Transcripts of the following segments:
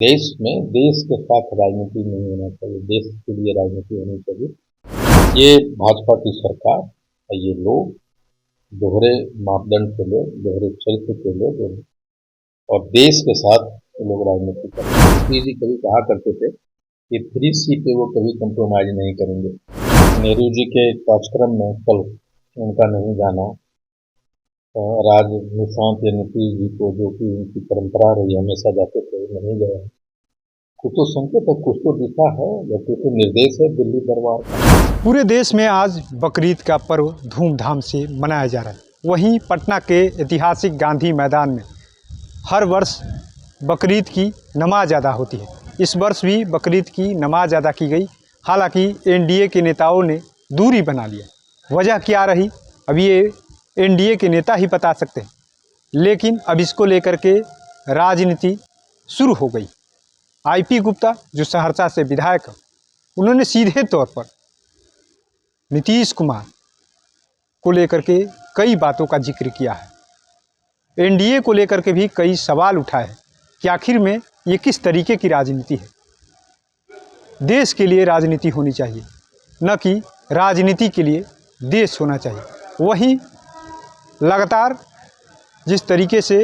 देश में देश के साथ राजनीति नहीं होना चाहिए, देश के लिए राजनीति होनी चाहिए। ये भाजपा की सरकार और ये लोग दोहरे मापदंड के लोग, दोहरे चरित्र के लोग और देश के साथ लोग राजनीति कर रहे हैं। मोदी जी कभी कहा करते थे कि 3C पे वो कभी कंप्रोमाइज नहीं करेंगे। नेहरू जी के कार्यक्रम में कल उनका नहीं जाना, राज निशांत या नीतीश जी को जो कि उनकी परंपरा रही, हमेशा जाते थे, नहीं गए हैं। कुछ तो संकेत है, कुछ तो दिशा है या कुछ तो निर्देश है दिल्ली दरबार का। पूरे देश में आज बकरीद का पर्व धूमधाम से मनाया जा रहा है। वहीं पटना के ऐतिहासिक गांधी मैदान में हर वर्ष बकरीद की नमाज अदा होती है। इस वर्ष भी बकरीद की नमाज अदा की गई। हालांकि एनडीए के नेताओं ने दूरी बना लिया। वजह क्या रही, अब ये एनडीए के नेता ही बता सकते हैं। लेकिन अब इसको लेकर के राजनीति शुरू हो गई। आईपी गुप्ता जो सहरसा से विधायक हैं, उन्होंने सीधे तौर पर नीतीश कुमार को लेकर के कई बातों का जिक्र किया है। एनडीए को लेकर के भी कई सवाल उठाए हैं कि आखिर में ये किस तरीके की राजनीति है। देश के लिए राजनीति होनी चाहिए, न कि राजनीति के लिए देश होना चाहिए। वहीं लगातार जिस तरीके से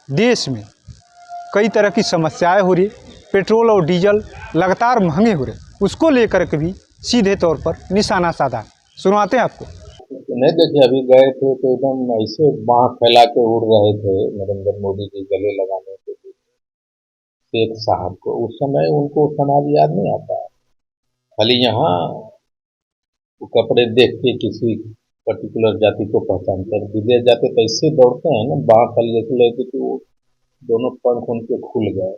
देश में कई तरह की समस्याएं हो रही, पेट्रोल और डीजल लगातार महंगे हो रहे, उसको लेकर के भी सीधे तौर पर निशाना साधा। सुनवाते हैं आपको। नहीं देखिए, अभी गए थे तो एकदम ऐसे बाँह फैला के उड़ रहे थे नरेंद्र मोदी जी गले लगाने के लिए शेख साहब को। उस समय उनको समाज याद नहीं आता है। खाली यहाँ वो कपड़े देख के किसी पर्टिकुलर जाति को पहचानते हैं। विदेश जाते तो ऐसे दौड़ते हैं ना, बाँह फैल जैसे लगती कि वो दोनों पंख उनके खुल गए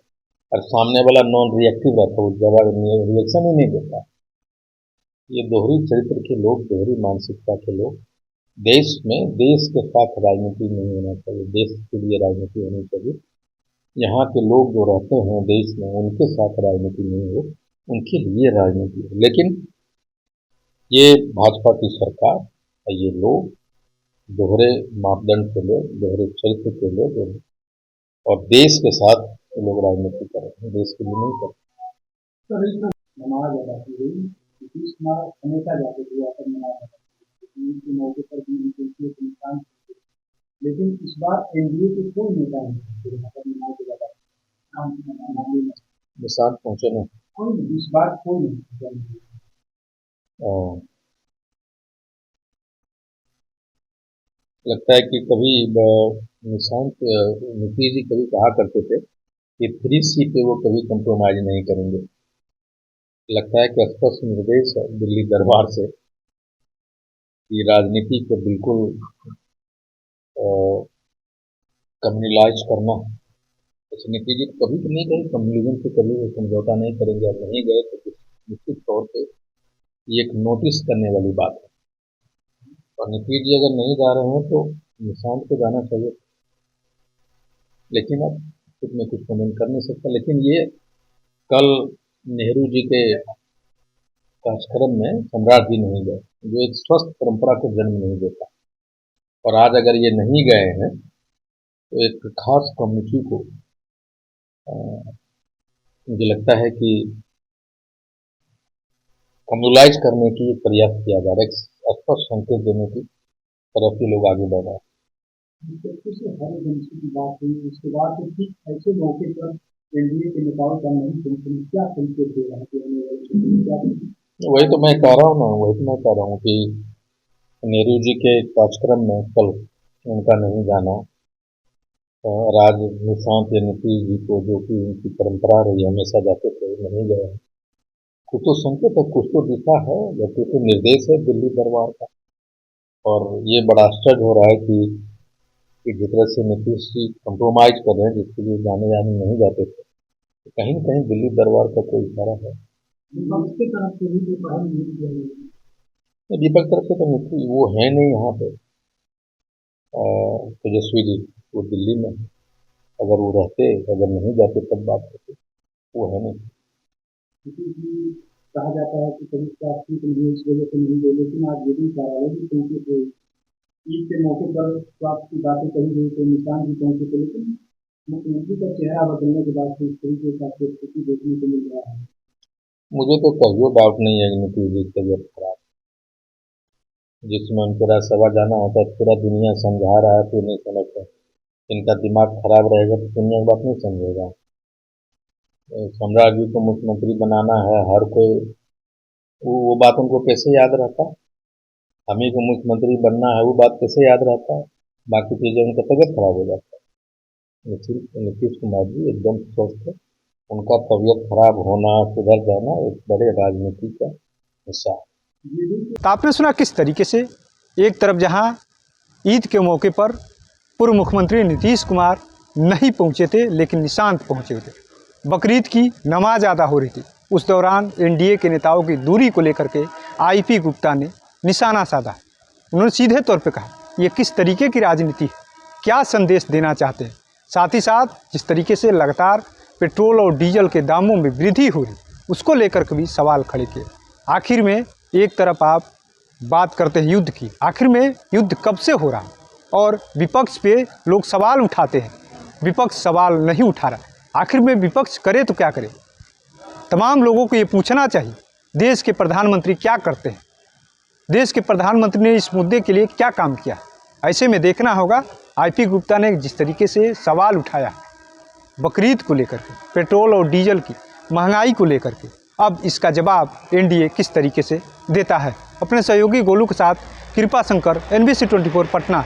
और सामने वाला नॉन रिएक्टिव रहता, वो जवाब रिएक्शन ही नहीं देता। ये दोहरी चरित्र के लोग, दोहरी मानसिकता के लोग। देश में देश के साथ राजनीति नहीं होना चाहिए, देश के लिए राजनीति होनी चाहिए। यहाँ के लोग जो रहते हैं देश में, उनके साथ राजनीति नहीं हो, उनके लिए राजनीति हो। लेकिन ये भाजपा की सरकार और ये लोग दोहरे मापदंड के लोग, दोहरे चरित्र के लोग और देश के साथ लोग राजनीति कर रहे हैं, देश के लिए नहीं कर रहे। नमाज अदा की गई। नीतीश कुमार हमेशा जाते थे यहाँ पर नमाज अदा की गई। के मौके पर भी उनके इंसान, लेकिन इस बार एनडीए के कोई नेता नहीं यहाँ पर नमाज अदा निशान पहुंचे नहीं, कोई नहीं, इस बार कोई नहीं। लगता है कि कभी निशांत नीतीश जी कभी कहा करते थे कि 3C पे वो कभी कंप्रोमाइज नहीं करेंगे। लगता है कि स्पष्ट निर्देश है दिल्ली दरबार से कि राजनीति को बिल्कुल कम्युनलाइज करना। तो नीतीश जी कभी तो नहीं गए कम्युनिज्म से, कभी वो समझौता नहीं करेंगे। और नहीं गए तो निश्चित तौर पर ये एक नोटिस करने वाली बात है। और नीतीश जी अगर नहीं जा रहे हैं तो निशांत को जाना चाहिए, लेकिन अब कुछ में कुछ कमेंट कर नहीं सकता। लेकिन ये कल नेहरू जी के कार्यक्रम में सम्राट जी नहीं गए, जो एक स्वस्थ परंपरा को जन्म नहीं देता। और आज अगर ये नहीं गए हैं तो एक खास कम्युनिटी को मुझे लगता है कि कम्युनलाइज करने की प्रयास किया जा रहा है, एक स्पष्ट संकेत देने की तरफ ही लोग आगे बढ़ रहे हैं। हर एजेंसी की बात हुई, उसके बाद तो ठीक ऐसे मौके पर एनडीए के नेताओं का नहीं सुनते, क्या संकेत दे रहा है? वही तो मैं कह रहा हूँ ना, वही तो मैं कह रहा हूँ कि नेहरू जी के कार्यक्रम में कल उनका नहीं जाना, राज निशांत या नीतीश जी को जो कि उनकी परंपरा रही, हमेशा जाते थे, नहीं गए हैं। कुछ तो संकेत है, कुछ तो दिशा है या कुछ तो निर्देश है दिल्ली दरबार का। और ये बड़ा आश्चर्य हो रहा है कि जिस तरह से नीतीश जी कंप्रोमाइज कर रहे हैं, जिसके लिए जाने नहीं जाते थे, तो कहीं न कहीं दिल्ली दरबार का कोई इशारा है। विपक्ष की तरफ से भी कोई पहल नहीं किया गया। दीपक तरफ से तो नीतीश वो है नहीं यहाँ पे, तेजस्वी जी वो दिल्ली में है। अगर वो रहते, अगर नहीं जाते तब बात होती, वो है नहीं। कहा जाता है कि कभी सीट नहीं इस वजह से नहीं गए, लेकिन आज ये भी कह रहा है कि क्योंकि ईद के मौके पर स्वास्थ्य की बातें कही गई तो निशान भी पहुंचे थे, लेकिन मुख्यमंत्री का चेहरा बदलने के बाद से इस तरीके का स्थिति देखने को मिल रहा है। मुझे तो कहियो डाउट नहीं है कि नीतीश जी की तबीयत खराब, जिसमें उनको राज्यसभा जाना होता है पूरा दुनिया समझा रहा है तो नहीं समझते। इनका दिमाग खराब रहेगा तो दुनिया की बात नहीं समझेगा। सम्राट जी को मुख्यमंत्री बनाना है, हर कोई वो बात उनको कैसे याद रहता है? हम ही को मुख्यमंत्री बनना है, वो बात कैसे याद रहता है? बाकी चीजें उनका तबीयत खराब हो जाता है। नीतीश कुमार जी एकदम स्वस्थ है। उनका तबीयत खराब होना, सुधर जाना एक बड़े राजनीति का हिस्सा है। तो आपने सुना किस तरीके से एक तरफ जहां ईद के मौके पर पूर्व मुख्यमंत्री नीतीश कुमार नहीं पहुंचे थे लेकिन निशांत पहुंचे थे, बकरीद की नमाज अदा हो रही थी, उस दौरान एनडीए के नेताओं की दूरी को लेकर के आईपी गुप्ता ने निशाना साधा। उन्होंने सीधे तौर पे कहा ये किस तरीके की राजनीति है, क्या संदेश देना चाहते हैं। साथ ही साथ जिस तरीके से लगातार पेट्रोल और डीजल के दामों में वृद्धि हो रही उसको लेकर के भी सवाल खड़े किए। आखिर में एक तरफ आप बात करते हैं युद्ध की, आखिर में युद्ध कब से हो रहा है और विपक्ष पे लोग सवाल उठाते हैं, विपक्ष सवाल नहीं उठा रहा। आखिर में विपक्ष करे तो क्या करे? तमाम लोगों को ये पूछना चाहिए देश के प्रधानमंत्री क्या करते हैं, देश के प्रधानमंत्री ने इस मुद्दे के लिए क्या काम किया। ऐसे में देखना होगा आईपी गुप्ता ने जिस तरीके से सवाल उठाया बकरीद को लेकर के, पेट्रोल और डीजल की महंगाई को लेकर के, अब इसका जवाब एनडीए किस तरीके से देता है। अपने सहयोगी गोलू के साथ कृपा शंकर, NBC 24 पटना।